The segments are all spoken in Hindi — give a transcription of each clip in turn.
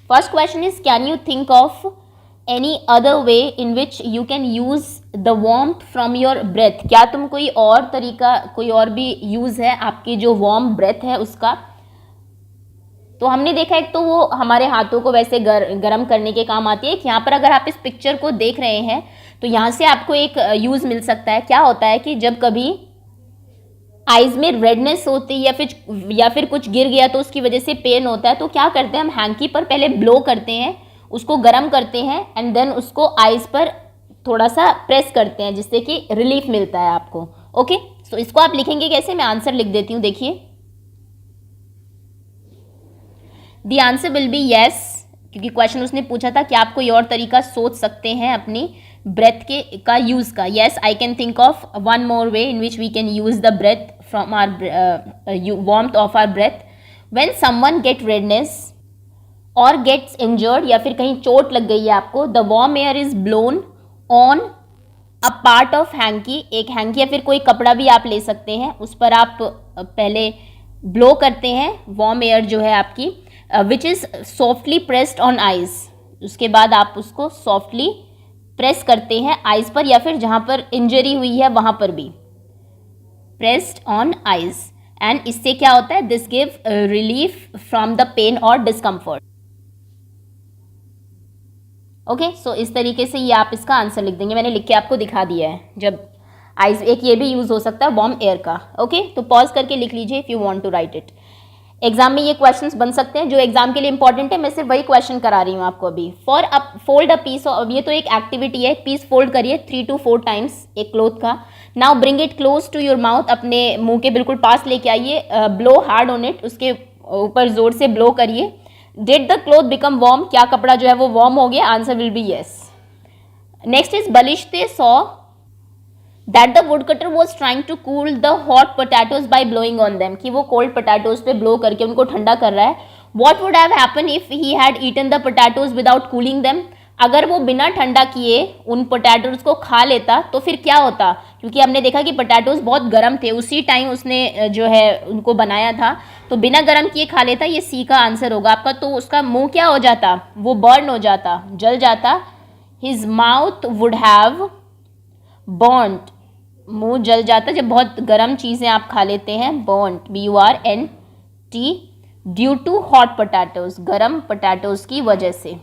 First question is can you think of any other way in which you can use the warmth from your breath. क्या तुम कोई और तरीका, कोई और भी यूज है आपकी जो वार्म ब्रेथ है उसका। तो हमने देखा एक तो वो हमारे हाथों को वैसे गर्म करने के काम आती है। यहाँ पर अगर आप इस पिक्चर को देख रहे हैं तो यहाँ से आपको एक यूज मिल सकता है। क्या होता है कि जब कभी आइज में रेडनेस होती है या फिर कुछ गिर गया तो उसकी वजह से पेन होता है, तो क्या करते हैं हम हैंकी पर पहले ब्लो करते हैं, उसको गर्म करते हैं एंड देन उसको आइज पर थोड़ा सा प्रेस करते हैं जिससे कि रिलीफ मिलता है आपको। ओके, सो इसको आप लिखेंगे कैसे, मैं आंसर लिख देती हूँ। देखिए the answer will be yes, क्योंकि क्वेश्चन उसने पूछा था कि आप कोई और तरीका सोच सकते हैं अपनी ब्रेथ के का यूज का। Yes, I can think of one more way in which we can use the breath from our warmth of our breath when someone get redness और गेट्स इंजर्ड, या फिर कहीं चोट लग गई है आपको, the warm air is blown on a part of hanky. एक हैंकी या फिर कोई कपड़ा भी आप ले सकते हैं, उस पर आप पहले ब्लो करते हैं वार्म एयर जो है आपकी, which is softly pressed on eyes. उसके बाद आप उसको सॉफ्टली प्रेस करते हैं आइज पर, या फिर जहां पर इंजरी हुई है वहां पर भी प्रेस्ड ऑन आइज, एंड इससे क्या होता है, this give relief from the pain और डिस्कम्फर्ट। ओके, सो इस तरीके से ये आप इसका आंसर लिख देंगे। मैंने लिख के आपको दिखा दिया है जब आइज, एक ये भी यूज हो सकता है वार्म एयर का। ओके, तो पॉज करके लिख लीजिए if you want to write it. Exam में ये क्वेश्चंस बन सकते हैं जो एग्जाम के लिए इंपॉर्टेंट है, मैं सिर्फ वही क्वेश्चन करा रही हूँ आपको अभी। For up fold a piece, ये तो एक एक्टिविटी है, एक पीस फोल्ड करिए 3 to 4 टाइम्स एक क्लोथ का। Now bring it close to your mouth, अपने मुंह के बिल्कुल पास लेके आइए, ब्लो हार्ड ऑन इट, उसके ऊपर जोर से ब्लो करिए। Did the cloth become warm, क्या कपड़ा जो है वो वार्म हो गया, answer will be yes. Next is बलिश्ते saw that the woodcutter was trying to cool the hot potatoes by blowing on them, कि वो cold potatoes पे blow करके उनको ठंडा कर रहा है। What would have happened if he had eaten the potatoes without cooling them? अगर वो बिना ठंडा किए उन पोटैटोज को खा लेता तो फिर क्या होता, क्योंकि हमने देखा कि पोटैटोज बहुत गर्म थे, उसी टाइम उसने जो है उनको बनाया था, तो बिना गर्म किए खा लेता। ये सी का आंसर होगा आपका। तो उसका मुंह क्या हो जाता, वो बर्न हो जाता, जल जाता। His mouth would have burnt, मुंह जल जाता जब बहुत गर्म चीज़ें आप खा लेते हैं। burnt, BURNT, due to hot potatoes, गर्म पोटैटोज की वजह से।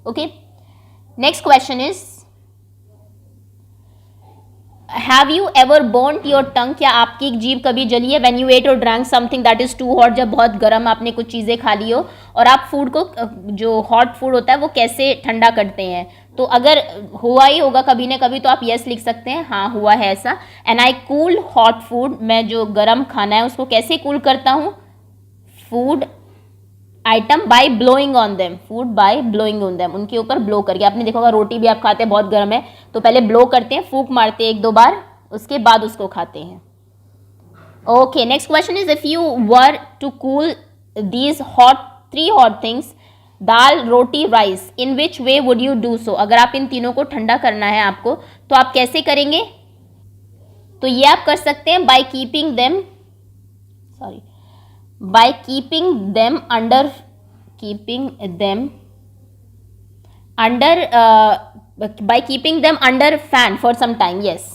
Okay, next question is have you ever burnt your tongue, क्या आपकी जीभ कभी जली है व्हेन यू एट और drank something that is too hot, जब बहुत गर्म आपने कुछ चीज़ें खा ली हो और आप फूड को, जो हॉट फूड होता है वो कैसे ठंडा करते हैं। तो अगर हुआ ही होगा कभी ना कभी तो आप यस लिख सकते हैं, हाँ हुआ है ऐसा। And I cool hot food, मैं जो गर्म खाना है उसको कैसे कूल करता हूँ, food item by blowing on them, food by blowing on them, उनके ऊपर ब्लो करके। आपने देखा होगा रोटी भी आप खाते हैं बहुत गर्म है तो पहले ब्लो करते हैं, फूक मारते हैं 1-2 बार, उसके बाद उसको खाते हैं। Okay, next question is if you were to cool these hot 3 hot things, दाल रोटी rice, in which way would you do so, अगर आप इन तीनों को ठंडा करना है आपको तो आप कैसे करेंगे। तो ये आप कर सकते हैं by keeping them under fan for some time. Yes,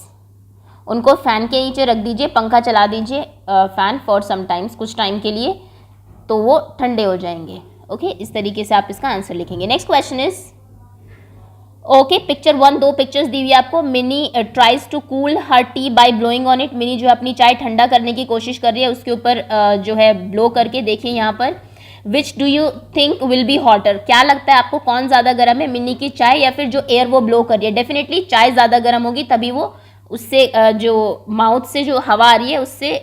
उनको फैन के नीचे रख दीजिए, पंखा चला दीजिए, फैन फॉर सम टाइम्स, कुछ टाइम के लिए, तो वो ठंडे हो जाएंगे। ओके, इस तरीके से आप इसका आंसर लिखेंगे। Next question is okay, picture 1, 2 pictures दी हुई आपको। Mini tries to cool her tea by blowing on it, Mini जो है अपनी चाय ठंडा करने की कोशिश कर रही है, उसके ऊपर जो है ब्लो करके। देखिए यहाँ पर which do you think will be hotter, क्या लगता है आपको कौन ज़्यादा गर्म है, मिनी की चाय या फिर जो एयर वो ब्लो कर रही है। डेफिनेटली चाय ज़्यादा गर्म होगी, तभी वो उससे जो माउथ से जो हवा आ रही है उससे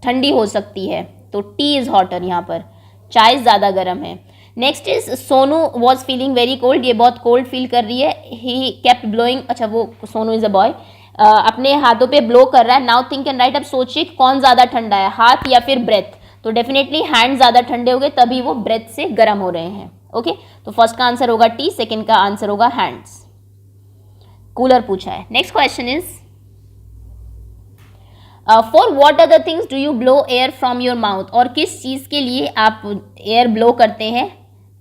ठंडी हो सकती है, तो टी इज़ हॉटर, यहाँ पर चाय ज़्यादा गर्म है। Next is Sonu was feeling very cold, ये बहुत कोल्ड फील कर रही है। ही केप्ट ब्लोइंग, अच्छा वो सोनू इज अ बॉय, अपने हाथों पे ब्लो कर रहा है। नाउ थिंक एंड राइट, अब सोचिए कौन ज़्यादा ठंडा है, हाथ या फिर ब्रेथ। तो डेफिनेटली हैंड ज़्यादा ठंडे हो गए, तभी वो ब्रेथ से गर्म हो रहे हैं। ओके, तो फर्स्ट का आंसर होगा टी, सेकेंड का आंसर होगा हैंड्स। कूलर पूछा है। Next question is for what other things do you blow air from your mouth, और किस चीज़ के लिए आप एयर ब्लो करते हैं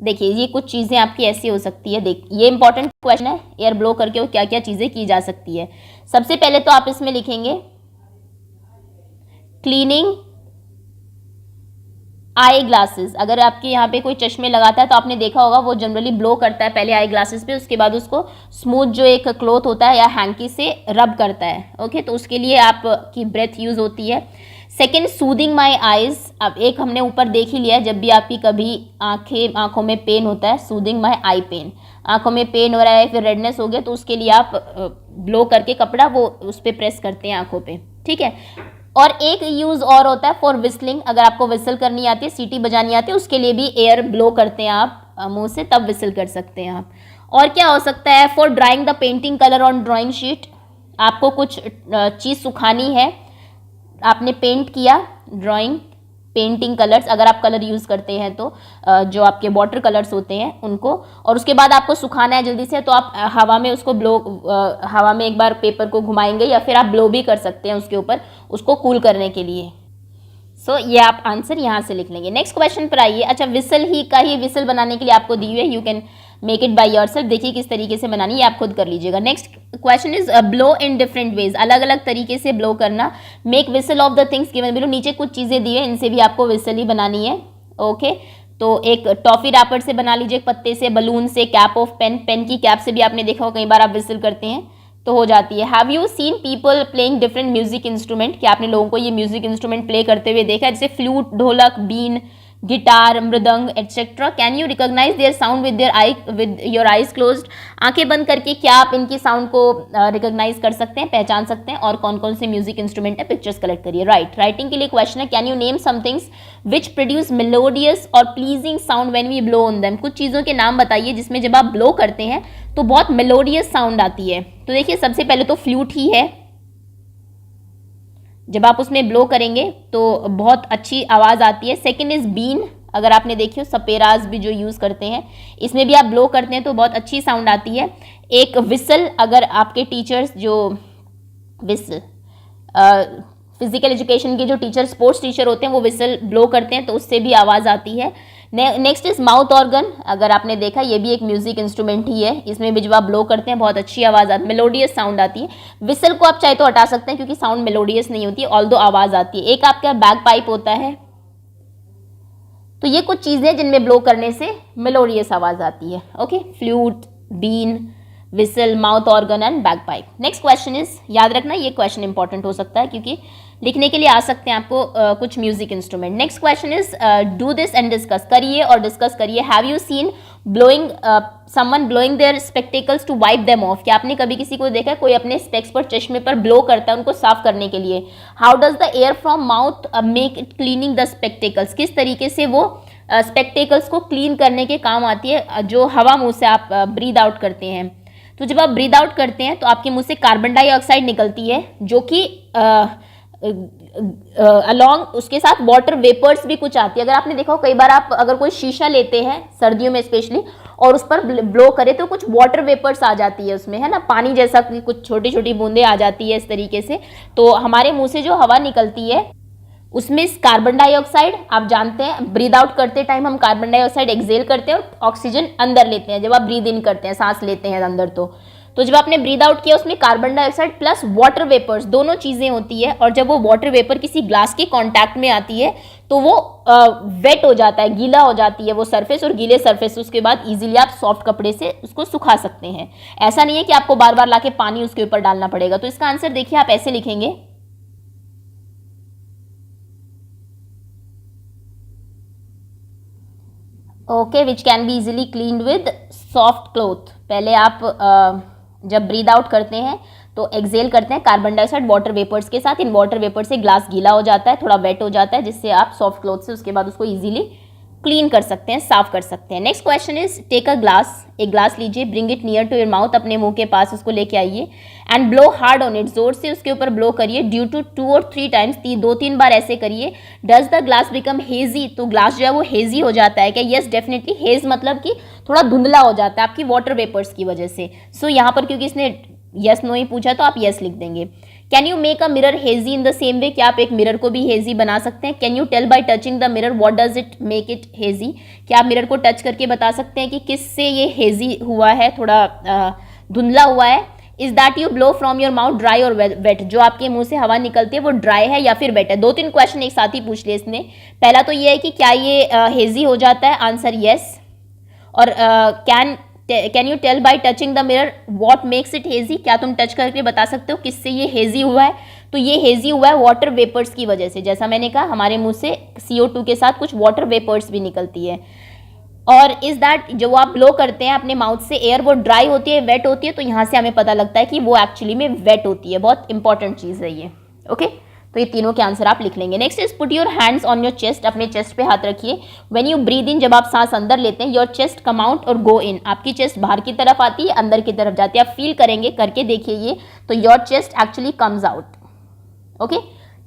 देखिए ये कुछ चीज़ें आपकी ऐसी हो सकती है, देख ये इंपॉर्टेंट क्वेश्चन है, एयर ब्लो करके वो क्या क्या चीज़ें की जा सकती है। सबसे पहले तो आप इसमें लिखेंगे क्लीनिंग आई ग्लासेस। अगर आपके यहाँ पे कोई चश्मे लगाता है तो आपने देखा होगा वो जनरली ब्लो करता है पहले आई ग्लासेस पे, उसके बाद उसको स्मूथ जो एक क्लॉथ होता है या हैंकी से रब करता है। ओके, तो उसके लिए आपकी ब्रेथ यूज़ होती है। सेकेंड, सूदिंग माई आइज़। अब एक हमने ऊपर देख ही लिया है, जब भी आपकी कभी आंखों में पेन होता है, सूदिंग माई आई पेन, आंखों में पेन हो रहा है फिर रेडनेस हो गया तो उसके लिए आप ब्लो करके कपड़ा वो उस पर प्रेस करते हैं आंखों पे, ठीक है। और एक यूज़ और होता है फॉर विस्लिंग, अगर आपको विसल करनी आती है, सीटी बजानी आती है, उसके लिए भी एयर ब्लो करते हैं आप मुंह से, तब विसल कर सकते हैं आप। और क्या हो सकता है, for drawing the painting colour on drawing sheet, आपको कुछ चीज़ सुखानी है, आपने पेंट किया ड्राइंग, पेंटिंग कलर्स अगर आप कलर यूज़ करते हैं तो जो आपके वाटर कलर्स होते हैं उनको, और उसके बाद आपको सुखाना है जल्दी से, तो आप हवा में उसको ब्लो, हवा में एक बार पेपर को घुमाएंगे या फिर आप ब्लो भी कर सकते हैं उसके ऊपर, उसको कूल करने के लिए। सो ये आप आंसर यहाँ से लिख लेंगे। नेक्स्ट क्वेश्चन पर आइए। अच्छा, विसल ही का ही विसल बनाने के लिए आपको दी हुई है, you can make it by yourself. देखिए किस तरीके से बनानी है, आप खुद कर लीजिएगा। Next question is blow in different ways, अलग अलग तरीके से ब्लो करना। Make whistle of the things given below, नीचे कुछ चीज़ें दी है, इनसे भी आपको विसल ही बनानी है। ओके, तो एक टॉफी रैपर से बना लीजिए, पत्ते से, बलून से, कैप ऑफ पेन, पेन की कैप से भी आपने देखा हो कई बार आप विसल करते हैं तो हो जाती है। Have you seen people playing different music instrument, क्या आपने लोगों को ये म्यूजिक इंस्ट्रूमेंट प्ले करते हुए देखा है, जैसे फ्लूट, ढोलक, बीन, guitar, mridang etcetera. Can you recognise their sound with your eyes closed, आंखें बंद करके क्या आप इनकी साउंड को रिकॉग्नाइज कर सकते हैं, पहचान सकते हैं, और कौन कौन से म्यूजिक इंस्ट्रूमेंट है, पिक्चर्स कलेक्ट करिए। राइटिंग के लिए क्वेश्चन है, can you name some things which produce melodious और pleasing sound when we blow on them, कुछ चीज़ों के नाम बताइए जिसमें जब आप ब्लो करते हैं तो बहुत मेलोडियस साउंड आती है। तो देखिए सबसे पहले तो फ्लूट ही है, जब आप उसमें ब्लो करेंगे तो बहुत अच्छी आवाज़ आती है। सेकेंड इज बीन, अगर आपने देखी हो सपेराज भी जो यूज़ करते हैं, इसमें भी आप ब्लो करते हैं तो बहुत अच्छी साउंड आती है। एक विसल, अगर आपके टीचर्स जो विसल फिजिकल एजुकेशन के जो टीचर, स्पोर्ट्स टीचर होते हैं, वो विसल ब्लो करते हैं तो उससे भी आवाज़ आती है। नेक्स्ट इज माउथ ऑर्गन, अगर आपने देखा ये भी एक म्यूजिक इंस्ट्रूमेंट ही है, इसमें भी जब आप ब्लो करते हैं बहुत अच्छी आवाज़ आती है, मेलोडियस साउंड आती है। विसल को आप चाहे तो हटा सकते हैं क्योंकि साउंड मेलोडियस नहीं होती है, ऑल्दो आवाज़ आती है। एक आपका बैग पाइप होता है, तो ये कुछ चीज़ें जिनमें ब्लो करने से मेलोडियस आवाज़ आती है। ओके, फ्लूट, बीन, whistle, mouth organ and bagpipe. Next question is, याद रखना ये क्वेश्चन इंपॉर्टेंट हो सकता है क्योंकि लिखने के लिए आ सकते हैं आपको कुछ music instrument. Next question is, do this and discuss, करिए और डिस्कस करिए। Have you seen blowing someone blowing their spectacles to wipe them off, क्या आपने कभी किसी को देखा है कोई अपने स्पेक्स पर, चश्मे पर ब्लो करता है उनको साफ करने के लिए। How does the air from mouth make it cleaning the spectacles, किस तरीके से वो स्पेक्टिकल्स को क्लीन करने के काम आती है, जो हवा मुंह से आप ब्रीद आउट करते हैं। तो जब आप ब्रीद आउट करते हैं तो आपके मुंह से कार्बन डाइऑक्साइड निकलती है, जो कि अलॉन्ग उसके साथ वाटर वेपर्स भी कुछ आती है। अगर आपने देखा हो कई बार आप अगर कोई शीशा लेते हैं सर्दियों में स्पेशली और उस पर ब्लो करे तो कुछ वाटर वेपर्स आ जाती है उसमें, है ना, पानी जैसा कुछ छोटी छोटी बूंदें आ जाती है इस तरीके से। तो हमारे मुंह से जो हवा निकलती है उसमें कार्बन डाइऑक्साइड, आप जानते हैं ब्रीद आउट करते टाइम हम कार्बन डाइऑक्साइड एक्सेल करते हैं और ऑक्सीजन अंदर लेते हैं, जब आप ब्रीद इन करते हैं, सांस लेते हैं अंदर, तो जब आपने ब्रीद आउट किया उसमें carbon dioxide plus water vapours दोनों चीज़ें होती है, और जब वो वाटर वेपर किसी ग्लास के कांटेक्ट में आती है तो वो वेट हो जाता है, गीला हो जाती है वो सरफेस, और गीले सरफेस उसके बाद इजीली आप सॉफ्ट कपड़े से उसको सुखा सकते हैं। ऐसा नहीं है कि आपको बार बार लाके पानी उसके ऊपर डालना पड़ेगा। तो इसका आंसर देखिए आप ऐसे लिखेंगे, okay, which can be easily cleaned with soft cloth. पहले आप जब ब्रीद आउट करते हैं तो एक्सेल करते हैं कार्बन डाइऑक्साइड वाटर वेपर्स के साथ, इन वाटर वेपर से ग्लास गीला हो जाता है, थोड़ा वेट हो जाता है, जिससे आप सॉफ्ट क्लॉथ से उसके बाद उसको इजीली क्लीन कर सकते हैं, साफ कर सकते हैं। Next question is, take a glass, एक ग्लास लीजिए, bring it near to your mouth, अपने मुंह के पास उसको लेके आइए, and blow hard on it, जोर से उसके ऊपर ब्लो करिए, ड्यू टू 2 और 3 टाइम्स, 2-3 बार ऐसे करिए। Does the glass become hazy, तो ग्लास जो है वो हेजी हो जाता है क्या? यस डेफिनेटली, हेज मतलब कि थोड़ा धुंधला हो जाता है आपकी वाटर वेपर्स की वजह से। सो यहाँ पर क्योंकि इसने यस नो ही पूछा तो आप यस लिख देंगे। Can you make a mirror hazy in the same way, क्या आप एक मिरर को भी हेजी बना सकते हैं? Can you tell by touching the mirror what does it make it hazy, क्या आप मिरर को टच करके बता सकते हैं कि किससे ये हेजी हुआ है, थोड़ा धुंधला हुआ है? Is that you blow from your mouth dry और वेट, जो आपके मुंह से हवा निकलती है वो ड्राई है या फिर वेट है? 2-3 क्वेश्चन एक साथ ही पूछ लिए इसने। पहला तो ये है कि क्या ये हेजी हो जाता है, आंसर येस। और can you tell by touching the mirror what makes it hazy, क्या तुम टच करके बता सकते हो किससे ये हेजी हुआ है? तो ये हेजी हुआ है वाटर वेपर्स की वजह से, जैसा मैंने कहा हमारे मुंह से CO2 के साथ कुछ वाटर वेपर्स भी निकलती है। और इज दैट जो आप ब्लो करते हैं अपने माउथ से एयर, वो ड्राई होती है, वेट होती है? तो यहाँ से हमें पता लगता है कि वो एक्चुअली में वेट होती है। बहुत इंपॉर्टेंट चीज़ है ये। ओके, तो ये तीनों के आंसर आप लिख लेंगे। Next is put your hands on your chest, अपने चेस्ट पे हाथ रखिए। व्हेन यू ब्रीद इन, जब आप सांस अंदर लेते हैं, योर चेस्ट कम आउट और गो इन, आपकी चेस्ट बाहर की तरफ आती है, अंदर की तरफ जाती है। आप फील करेंगे, करके देखिए ये, तो your chest actually comes out. Okay,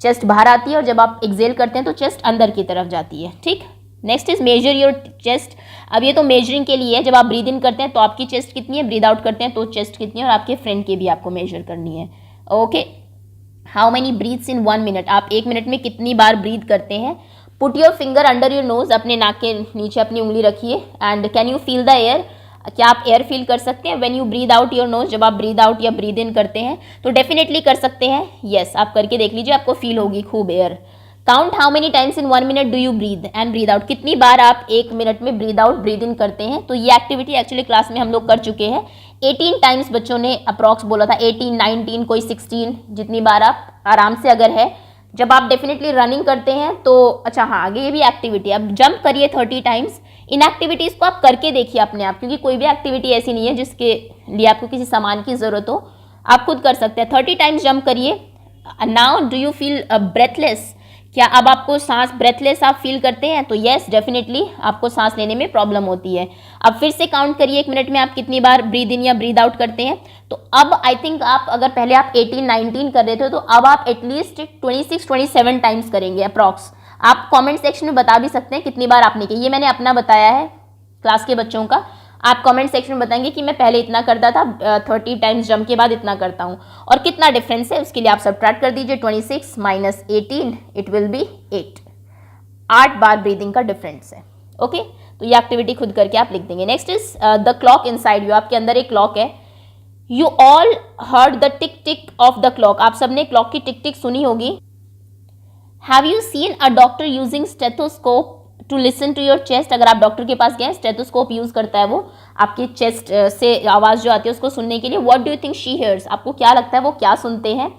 chest बाहर आती है और जब आप एक्सेल करते हैं तो चेस्ट अंदर की तरफ जाती है। ठीक, next is major your chest. अब ये तो मेजरिंग के लिए है, जब आप ब्रीद इन करते हैं तो आपकी चेस्ट कितनी है, ब्रीद आउट करते हैं तो चेस्ट कितनी है, और आपके फ्रेंड की भी आपको मेजर करनी है। Okay, how many breaths in 1 minute, आप 1 मिनट में कितनी बार ब्रीथ करते हैं? Put your finger under your nose, अपने नाक के नीचे अपनी उंगली रखिए। And can you feel the air, क्या आप एयर फील कर सकते हैं? When you breathe out your nose, जब आप ब्रीद आउट या ब्रीद इन करते हैं तो डेफिनेटली कर सकते हैं। यस, आप करके देख लीजिए, आपको फील होगी खूब air. Count how many times in 1 minute do you breathe and breathe out, कितनी बार आप 1 मिनट में ब्रीद आउट ब्रीद इन करते हैं? तो ये एक्टिविटी एक्चुअली क्लास में हम लोग कर चुके हैं। 18 टाइम्स बच्चों ने अप्रॉक्स बोला था, 18, 19, कोई 16, जितनी बार आप आराम से अगर है। जब आप डेफिनेटली रनिंग करते हैं तो अच्छा हाँ, आगे ये भी एक्टिविटी, अब जंप करिए 30 टाइम्स। इन एक्टिविटीज़ को आप करके देखिए अपने आप, क्योंकि कोई भी एक्टिविटी ऐसी नहीं है जिसके लिए आपको किसी सामान की ज़रूरत हो, आप खुद कर सकते हैं। 30 टाइम्स जंप करिए। Now do you feel breathless, क्या अब आपको सांस ब्रेथलेस आप फील करते हैं? तो येस, डेफिनेटली आपको सांस लेने में प्रॉब्लम होती है। अब फिर से काउंट करिए 1 मिनट में आप कितनी बार ब्रीद इन या ब्रीद आउट करते हैं। तो अब आई थिंक आप, अगर पहले आप 18, 19 कर रहे थे तो अब आप एटलीस्ट 26, 27 टाइम्स करेंगे अप्रॉक्स। आप कमेंट सेक्शन में बता भी सकते हैं कितनी बार आपने की। ये मैंने अपना बताया है, क्लास के बच्चों का। आप कमेंट सेक्शन में बताएंगे कि मैं पहले इतना करता था, 30 टाइम्स जंप के बाद इतना करता हूँ, और कितना डिफरेंस है उसके लिए आप सबट्रैक्ट कर दीजिए। 26 माइनस 18 इट विल बी 8, 8 बार ब्रीदिंग का डिफरेंस है। ओके, तो ये एक्टिविटी खुद करके आप लिख देंगे। Next is the clock inside you, आपके अंदर एक क्लॉक है। You all heard the tick tick of the clock, आप सबने क्लॉक की टिक टिक सुनी होगी। Have you seen a doctor using stethoscope to listen to your chest, अगर आप डॉक्टर के पास गए, स्टेथोस्कोप यूज करता है वो आपकी चेस्ट से आवाज़ जो आती है उसको सुनने के लिए। What do you think she hears, आपको क्या लगता है वो क्या सुनते हैं?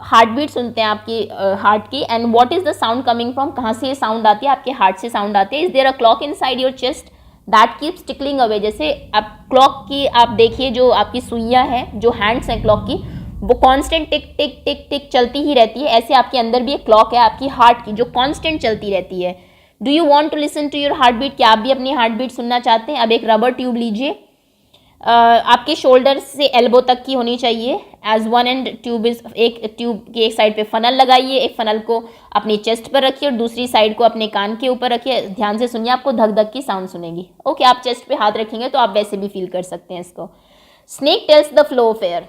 हार्ट बीट सुनते हैं आपकी हार्ट की। And what is the sound coming from, कहाँ से ये साउंड आती है? आपके हार्ट से साउंड आती है। Is there a clock inside your chest that keeps tickling away, जैसे आप क्लॉक की आप देखिए, जो आपकी सुइयाँ हैं, जो हैंड्स हैं क्लॉक की, वो कांस्टेंट टिक टिक टिक टिक चलती ही रहती है। ऐसे आपके अंदर भी एक क्लॉक है आपकी हार्ट की जो कांस्टेंट चलती रहती है। Do you want to listen to your heart beat, क्या आप भी अपनी हार्ट बीट सुनना चाहते हैं? अब एक रबर ट्यूब लीजिए, आपके शोल्डर से एल्बो तक की होनी चाहिए। As one end tube is, एक ट्यूब की एक साइड पे फनल लगाइए, एक फनल को अपनी चेस्ट पर रखिए और दूसरी साइड को अपने कान के ऊपर रखिए। ध्यान से सुनिए, आपको धक धक की साउंड सुनेगी। ओके, आप चेस्ट पे हाथ रखेंगे तो आप वैसे भी फील कर सकते हैं इसको। Snake tells the flow of air,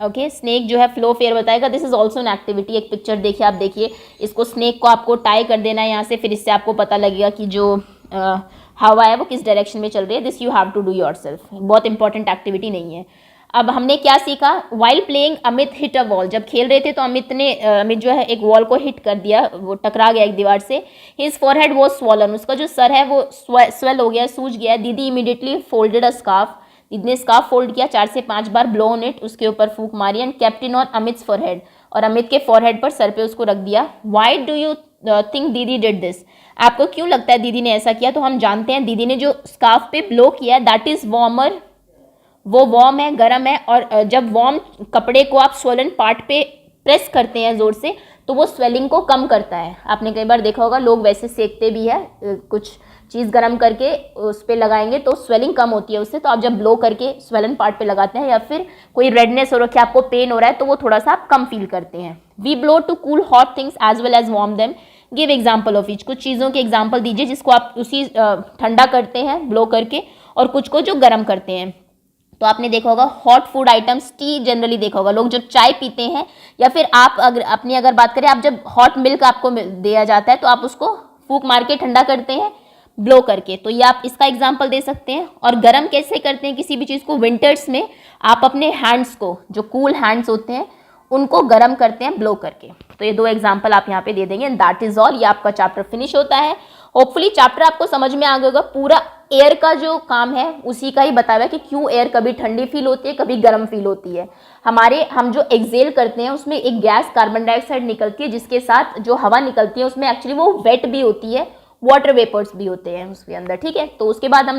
okay, snake जो है फ्लो ऑफ एयर बताएगा। This is also an activity, एक पिक्चर देखिए, आप देखिए इसको, स्नेक को आपको टाई कर देना है यहाँ से, फिर इससे आपको पता लगेगा कि जो हवा है वो किस डायरेक्शन में चल रही है। This you have to do yourself, बहुत इंपॉर्टेंट एक्टिविटी नहीं है। अब हमने क्या सीखा? While playing Amit hit a wall, जब खेल रहे थे तो अमित जो है एक वॉल को हिट कर दिया, वो टकरा गया एक दीवार से। हिज फोरहेड वॉज स्वॉलन, उसका जो सर है वो स्वेल हो गया, सूज गया। दीदी इमीडिएटली फोल्डेड अ स्कार्फ, दीदी ने स्कार्फ फोल्ड किया 4 से 5 बार, ब्लो ऑन इट, उसके ऊपर फूंक मारी, and kept it on Amit's forehead, और अमित के फोरहेड पर, सर पे उसको रख दिया। व्हाई डू यू थिंक दीदी डिड दिस, आपको क्यों लगता है दीदी ने ऐसा किया? तो हम जानते हैं दीदी ने जो स्कार्फ पे ब्लो किया दैट इज वार्मर, वो वार्म है, गर्म है। और जब वार्म कपड़े को आप स्वोलन पार्ट पे प्रेस करते हैं जोर से तो वो स्वेलिंग को कम करता है। आपने कई बार देखा होगा लोग वैसे सेकते भी है, कुछ चीज़ गर्म करके उस पर लगाएंगे तो स्वेलिंग कम होती है उससे। तो आप जब ब्लो करके स्वेलन पार्ट पे लगाते हैं या फिर कोई रेडनेस हो रखी है, आपको पेन हो रहा है, तो वो थोड़ा सा आप कम फील करते हैं। We blow to cool hot things as well as warm them, give example of each, कुछ चीज़ों के एग्जाम्पल दीजिए जिसको आप उसी ठंडा करते हैं ब्लो करके, और कुछ को जो गर्म करते हैं। तो आपने देखा होगा hot food items, T generally देखा होगा, लोग जब चाय पीते हैं या फिर आप अगर बात करें, आप जब हॉट मिल्क आपको दिया जाता है तो आप उसको फूंक मार के ठंडा करते हैं ब्लो करके, तो ये आप इसका एग्जांपल दे सकते हैं। और गर्म कैसे करते हैं किसी भी चीज़ को, विंटर्स में आप अपने हैंड्स को, जो कूल हैंड्स होते हैं उनको गर्म करते हैं ब्लो करके। तो ये 2 एग्जांपल आप यहाँ पे दे देंगे एंड दैट इज ऑल। ये आपका चैप्टर फिनिश होता है। होपफुली चैप्टर आपको समझ में आ गया होगा। पूरा एयर का जो काम है उसी का ही बताया कि क्यों एयर कभी ठंडी फील होती है, कभी गर्म फील होती है। हम जो एक्सेल करते हैं उसमें एक गैस कार्बन डाइऑक्साइड निकलती है, जिसके साथ जो हवा निकलती है उसमें एक्चुअली वो वेट भी होती है, वाटर वेपर्स भी होते हैं उसके अंदर, ठीक है। तो उसके बाद हम